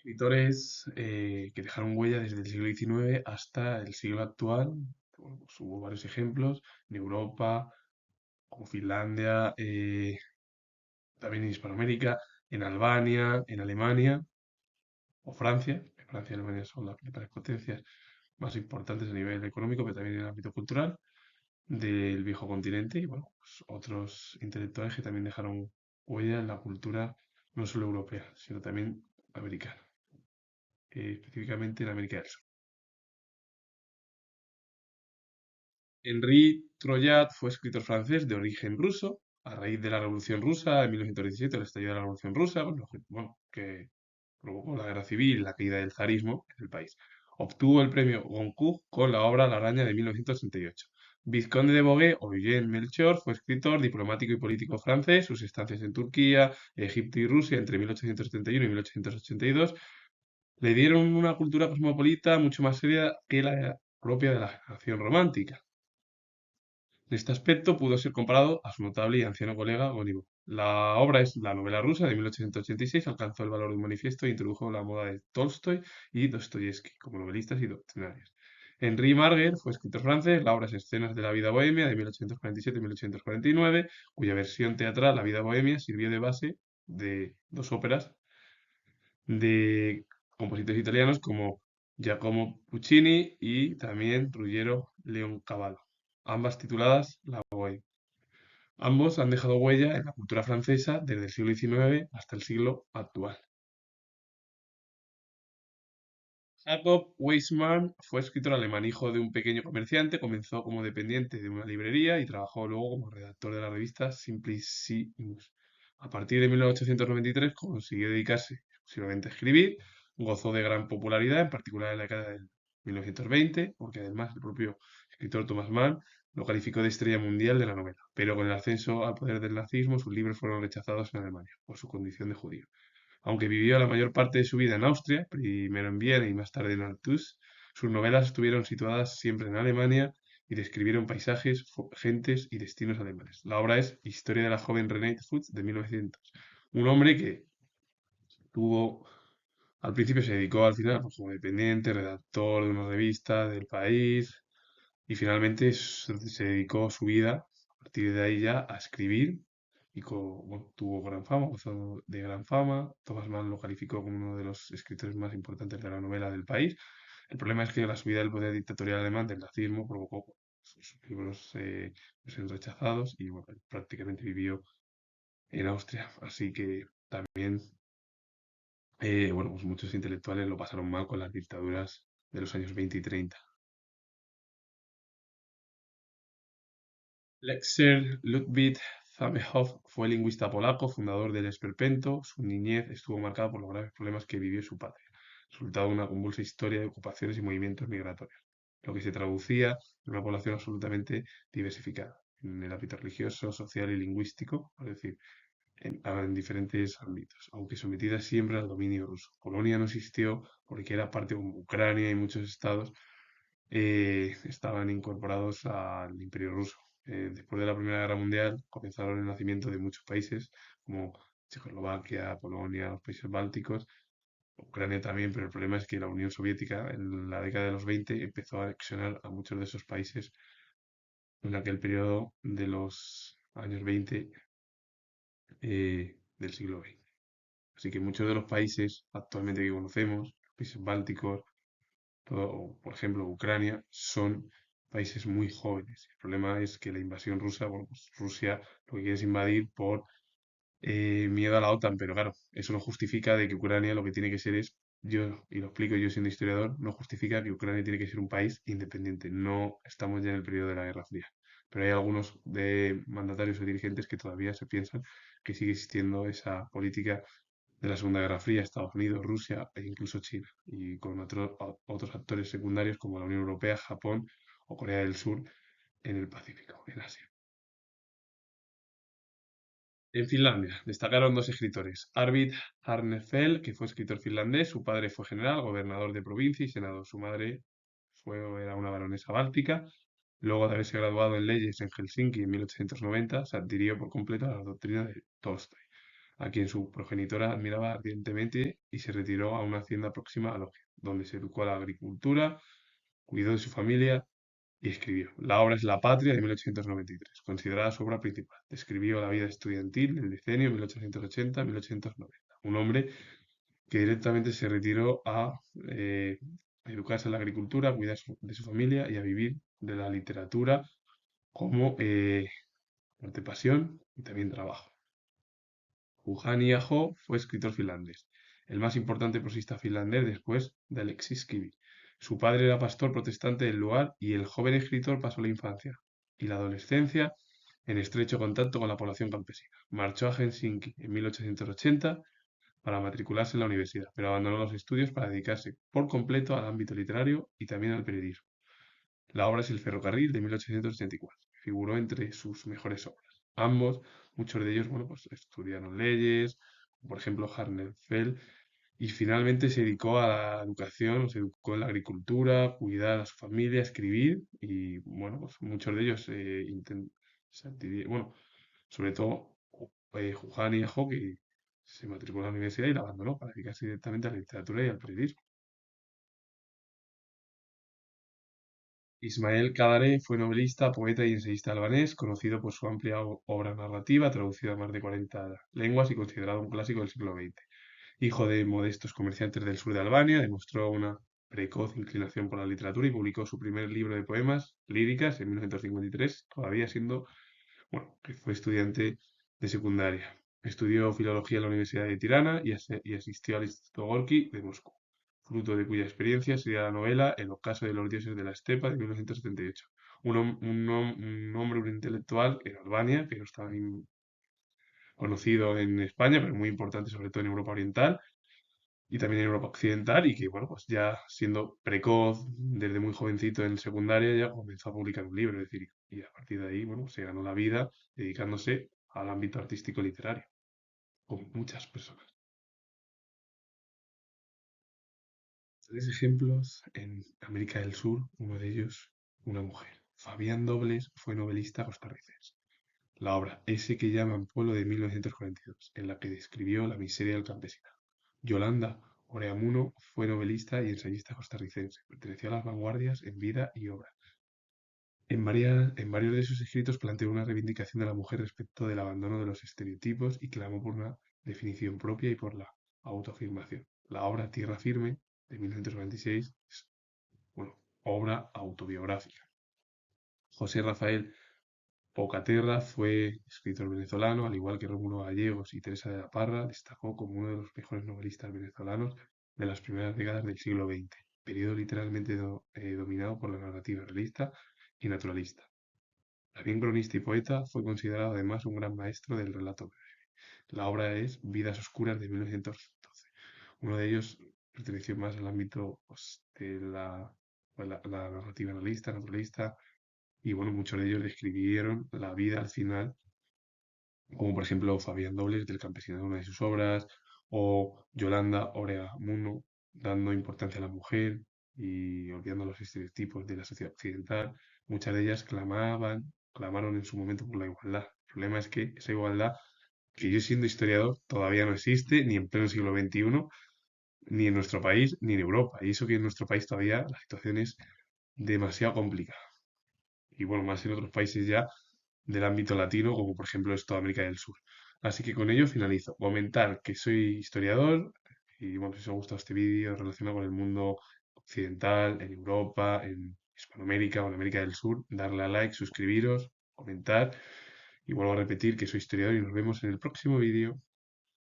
Escritores que dejaron huella desde el siglo XIX hasta el siglo actual. Bueno, pues hubo varios ejemplos en Europa, como Finlandia, también en Hispanoamérica, en Albania, en Alemania o Francia. Francia y Alemania son las principales potencias más importantes a nivel económico, pero también en el ámbito cultural del viejo continente. Y bueno, pues otros intelectuales que también dejaron huella en la cultura no solo europea, sino también americana, específicamente en América del Sur. Henri Troyat fue escritor francés de origen ruso. A raíz de la Revolución Rusa de 1917, el estallido de la Revolución Rusa, bueno, que provocó la guerra civil y la caída del zarismo en el país. Obtuvo el premio Goncourt con la obra La araña de 1968. Vizconde de Beauvais o Eugène Melchior fue escritor, diplomático y político francés. Sus estancias en Turquía, Egipto y Rusia entre 1871 y 1882 le dieron una cultura cosmopolita mucho más seria que la propia de la generación romántica. En este aspecto pudo ser comparado a su notable y anciano colega Gónigo. La obra es la novela rusa de 1886, alcanzó el valor de un manifiesto e introdujo la moda de Tolstoy y Dostoyevsky como novelistas y doctrinarios. Henri Marguer fue escritor francés, la obra es Escenas de la vida bohemia de 1847-1849, cuya versión teatral, La vida bohemia, sirvió de base de dos óperas de compositores italianos como Giacomo Puccini y también Ruggiero Leoncavallo, ambas tituladas La Bohème. Ambos han dejado huella en la cultura francesa desde el siglo XIX hasta el siglo actual. Jacob Weismann fue escritor alemán, hijo de un pequeño comerciante, comenzó como dependiente de una librería y trabajó luego como redactor de la revista Simplicissimus. A partir de 1893 consiguió dedicarse exclusivamente a escribir, gozó de gran popularidad, en particular en la década de 1920, porque además el propio escritor Thomas Mann lo calificó de estrella mundial de la novela. Pero con el ascenso al poder del nazismo, sus libros fueron rechazados en Alemania por su condición de judío. Aunque vivió la mayor parte de su vida en Austria, primero en Viena y más tarde en Aarhus, sus novelas estuvieron situadas siempre en Alemania y describieron paisajes, gentes y destinos alemanes. La obra es Historia de la joven Renate Fuchs de 1900. Un hombre que tuvo, al principio se dedicó al final pues, como dependiente, redactor de una revista del país y finalmente se dedicó su vida a partir de ahí ya a escribir y bueno, tuvo gran fama, gozó de gran fama. Thomas Mann lo calificó como uno de los escritores más importantes de la novela del país. El problema es que la subida del poder dictatorial alemán del nazismo provocó que sus libros fuesen rechazados y bueno, él prácticamente vivió en Austria. Así que también, bueno, pues muchos intelectuales lo pasaron mal con las dictaduras de los años 20 y 30. Lexer Ludwig Zamenhof fue lingüista polaco, fundador del Esperpento. Su niñez estuvo marcada por los graves problemas que vivió su padre, resultado de una convulsa historia de ocupaciones y movimientos migratorios, lo que se traducía en una población absolutamente diversificada en el ámbito religioso, social y lingüístico, es decir, en diferentes ámbitos, aunque sometida siempre al dominio ruso. Polonia no existió porque era parte como Ucrania y muchos estados estaban incorporados al Imperio Ruso. Después de la Primera Guerra Mundial comenzaron el nacimiento de muchos países como Checoslovaquia, Polonia, los países bálticos, Ucrania también, pero el problema es que la Unión Soviética en la década de los 20 empezó a anexionar a muchos de esos países en aquel periodo de los años 20 del siglo XX. Así que muchos de los países actualmente que conocemos, los países bálticos, por ejemplo, Ucrania, son países muy jóvenes. El problema es que la invasión rusa, bueno, pues Rusia lo que quiere es invadir por miedo a la OTAN, pero claro, eso no justifica de que Ucrania lo que tiene que ser es, yo, y lo explico yo siendo historiador, no justifica que Ucrania tiene que ser un país independiente. No estamos ya en el periodo de la Guerra Fría. Pero hay algunos de mandatarios o dirigentes que todavía se piensan que sigue existiendo esa política de la Segunda Guerra Fría, Estados Unidos, Rusia e incluso China, y con otros actores secundarios como la Unión Europea, Japón o Corea del Sur en el Pacífico, en Asia. En Finlandia destacaron dos escritores, Arvid Arnefelt, que fue escritor finlandés, su padre fue general, gobernador de provincia y senador, su madre era una baronesa báltica. Luego de haberse graduado en leyes en Helsinki en 1890, se adhirió por completo a la doctrina de Tolstoy. a quien su progenitora admiraba ardientemente y se retiró a una hacienda próxima a Loja, donde se educó a la agricultura, cuidó de su familia y escribió. La obra es La Patria de 1893, considerada su obra principal. Describió la vida estudiantil del decenio 1880-1890. Un hombre que directamente se retiró a educarse en la agricultura, a cuidar de su familia y a vivir de la literatura como arte, pasión y también trabajo. Juhani Aho fue escritor finlandés, el más importante prosista finlandés después de Alexis Kivi. Su padre era pastor protestante del lugar y el joven escritor pasó la infancia y la adolescencia en estrecho contacto con la población campesina. Marchó a Helsinki en 1880 para matricularse en la universidad, pero abandonó los estudios para dedicarse por completo al ámbito literario y también al periodismo. La obra es El ferrocarril de 1884. Figuró entre sus mejores obras. Ambos, muchos de ellos, bueno, pues estudiaron leyes, por ejemplo, Harnelfeld, y finalmente se dedicó a la educación, se educó en la agricultura, cuidar a su familia, escribir, y bueno, pues muchos de ellos bueno, sobre todo Juhani y Ajo, que se matriculó en la universidad y la abandonó para dedicarse directamente a la literatura y al periodismo. Ismael Kadare fue novelista, poeta y ensayista albanés, conocido por su amplia obra narrativa, traducida a más de 40 lenguas y considerado un clásico del siglo XX. Hijo de modestos comerciantes del sur de Albania, demostró una precoz inclinación por la literatura y publicó su primer libro de poemas, Líricas, en 1953, todavía siendo, bueno, que fue estudiante de secundaria. Estudió filología en la Universidad de Tirana y asistió al Instituto Gorki de Moscú, fruto de cuya experiencia sería la novela El ocaso de los dioses de la estepa de 1978. Un hombre, un intelectual en Albania, que no está conocido en España, pero muy importante sobre todo en Europa Oriental y también en Europa Occidental, y que, bueno, pues ya siendo precoz, desde muy jovencito en secundaria, ya comenzó a publicar un libro, es decir, y a partir de ahí, bueno, se ganó la vida dedicándose al ámbito artístico literario, como muchas personas. Tres ejemplos en América del Sur, uno de ellos, una mujer. Fabián Dobles fue novelista costarricense. La obra Ese que llaman pueblo de 1942, en la que describió la miseria del campesinado. Yolanda Oreamuno fue novelista y ensayista costarricense. Perteneció a las vanguardias en vida y obra. En varios de sus escritos planteó una reivindicación de la mujer respecto del abandono de los estereotipos y clamó por una definición propia y por la autoafirmación. La obra Tierra Firme, de 1946, es, bueno, obra autobiográfica. José Rafael Pocaterra fue escritor venezolano, al igual que Rómulo Gallegos y Teresa de la Parra, destacó como uno de los mejores novelistas venezolanos de las primeras décadas del siglo XX, periodo literalmente dominado por la narrativa realista y naturalista. También cronista y poeta, fue considerado además un gran maestro del relato breve. La obra es Vidas Oscuras de 1912. Uno de ellos perteneció más al ámbito, pues, de la narrativa realista, naturalista, y bueno, muchos de ellos describieron la vida al final, como por ejemplo Fabián Dobles del Campesino de una de sus obras, o Yolanda Oreamuno dando importancia a la mujer y olvidando los estereotipos de la sociedad occidental. Muchas de ellas clamaron en su momento por la igualdad. El problema es que esa igualdad, que yo siendo historiador, todavía no existe ni en pleno siglo XXI, ni en nuestro país, ni en Europa. Y eso que en nuestro país todavía la situación es demasiado complicada. Y bueno, más en otros países ya del ámbito latino, como por ejemplo es toda América del Sur. Así que con ello finalizo. Comentar que soy historiador y bueno, si os ha gustado este vídeo relacionado con el mundo occidental, en Europa, en Hispanoamérica o en América del Sur, darle a like, suscribiros, comentar y vuelvo a repetir que soy historiador y nos vemos en el próximo vídeo.